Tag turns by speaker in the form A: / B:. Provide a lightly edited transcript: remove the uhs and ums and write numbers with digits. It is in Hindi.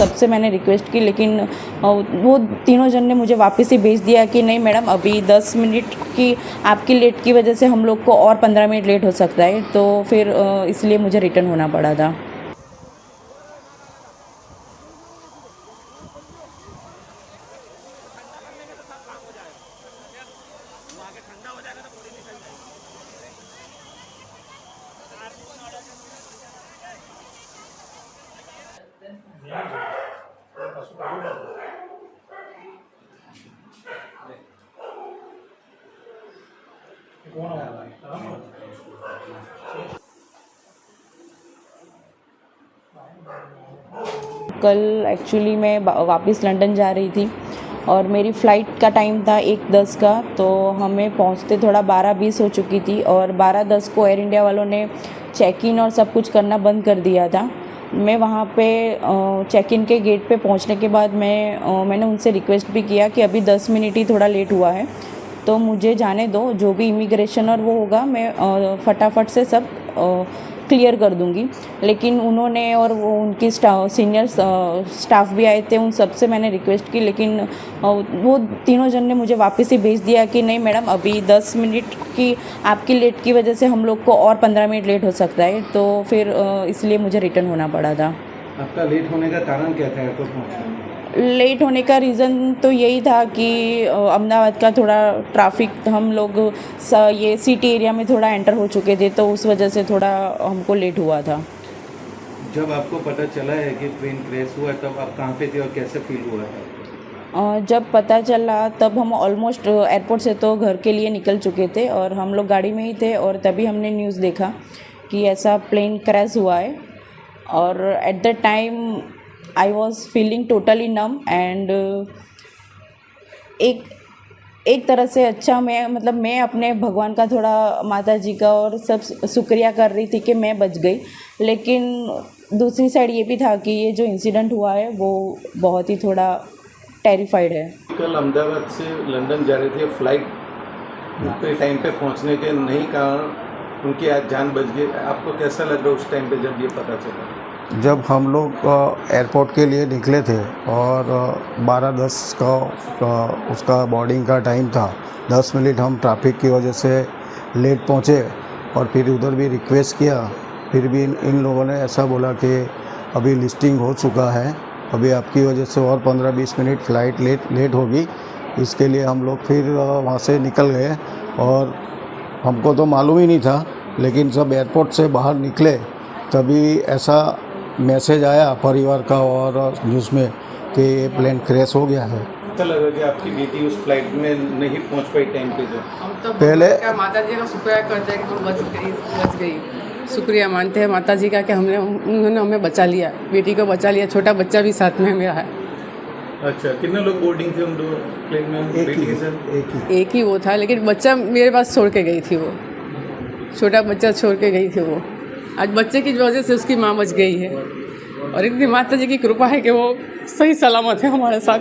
A: सबसे मैंने रिक्वेस्ट की, लेकिन वो तीनों जन ने मुझे वापस ही भेज दिया कि नहीं मैडम, अभी 10 मिनट की आपकी लेट की वजह से हम लोग को और 15 मिनट लेट हो सकता है। तो फिर इसलिए मुझे रिटर्न होना पड़ा था। कल एक्चुअली मैं वापस लंदन जा रही थी और मेरी फ़्लाइट का टाइम था 1:10 का, तो हमें पहुंचते थोड़ा 12:20 हो चुकी थी और 12:10 को एयर इंडिया वालों ने चेक इन और सब कुछ करना बंद कर दिया था। मैं वहाँ पे चेक इन के गेट पे पहुँचने के बाद मैंने उनसे रिक्वेस्ट भी किया कि अभी 10 मिनट ही थोड़ा लेट हुआ है, तो मुझे जाने दो, जो भी इमिग्रेशन और वो होगा मैं फटाफट से सब क्लियर कर दूंगी। लेकिन उन्होंने और वो उनकी सीनियर स्टाफ भी आए थे, उन सब से मैंने रिक्वेस्ट की, लेकिन वो तीनों जन ने मुझे वापस ही भेज दिया कि नहीं मैडम, अभी 10 मिनट की आपकी लेट की वजह से हम लोग को और 15 मिनट लेट हो सकता है। तो फिर इसलिए मुझे रिटर्न होना पड़ा था।
B: आपका लेट होने का कारण क्या था एयरपोर्ट पहुँचने में?
A: लेट होने का रीज़न तो यही था कि अहमदाबाद का थोड़ा ट्रैफिक, हम लोग ये सिटी एरिया में थोड़ा एंटर हो चुके थे, तो उस वजह से थोड़ा हमको लेट हुआ था।
B: जब आपको पता चला है कि ट्रेन क्रैश हुआ तब आप कहाँ पे थे और कैसे फील हुआ है?
A: जब पता चला तब हम ऑलमोस्ट एयरपोर्ट से तो घर के लिए निकल चुके थे और हम लोग गाड़ी में ही थे, और तभी हमने न्यूज़ देखा कि ऐसा प्लेन क्रैश हुआ है। और at the time I was feeling totally num and एक तरह से अच्छा, मैं अपने भगवान का, थोड़ा माता जी का और सब शुक्रिया कर रही थी कि मैं बच गई। लेकिन दूसरी साइड ये भी था कि ये जो इंसिडेंट हुआ है वो बहुत ही थोड़ा टेरिफाइड है।
B: कल अहमदाबाद से लंदन जा रहे थे, फ्लाइट पे टाइम पे पहुंचने के नहीं कारण उनकी आज जान बच गई। आपको कैसा लग रहा उस टाइम पे जब ये पता चला?
C: जब हम लोग एयरपोर्ट के लिए निकले थे और 12:10 का उसका बोर्डिंग का टाइम था, 10 मिनट हम ट्रैफिक की वजह से लेट पहुँचे और फिर उधर भी रिक्वेस्ट किया, फिर भी इन लोगों ने ऐसा बोला कि अभी लिस्टिंग हो चुका है, अभी आपकी वजह से और 15-20 मिनट फ़्लाइट लेट होगी। इसके लिए हम लोग फिर वहाँ से निकल गए और हमको तो मालूम ही नहीं था, लेकिन जब एयरपोर्ट से बाहर निकले तभी ऐसा मैसेज आया परिवार का और न्यूज़ में कि ये प्लेन क्रैश हो गया है।
B: पता लगा कि आपकी बेटी उस फ्लाइट में नहीं पहुंच पाई टाइम पे। जो
D: हम तो
C: पहले
D: माता जी का शुक्रिया करते हैं कि वो बच गई। शुक्रिया मानते हैं माता जी का कि उन्होंने हमें बचा लिया, बेटी को बचा लिया, छोटा बच्चा भी साथ में मेरा है।
B: अच्छा, कितने लोग बोर्डिंग थे उन दो प्लेन में?
D: एक ही वो था, लेकिन बच्चा मेरे पास छोड़ के गई थी, वो छोटा बच्चा छोड़ के गई थी। वो आज बच्चे की वजह से उसकी माँ बच गई है और इतनी माता जी की कृपा है कि वो सही सलामत है हमारे साथ।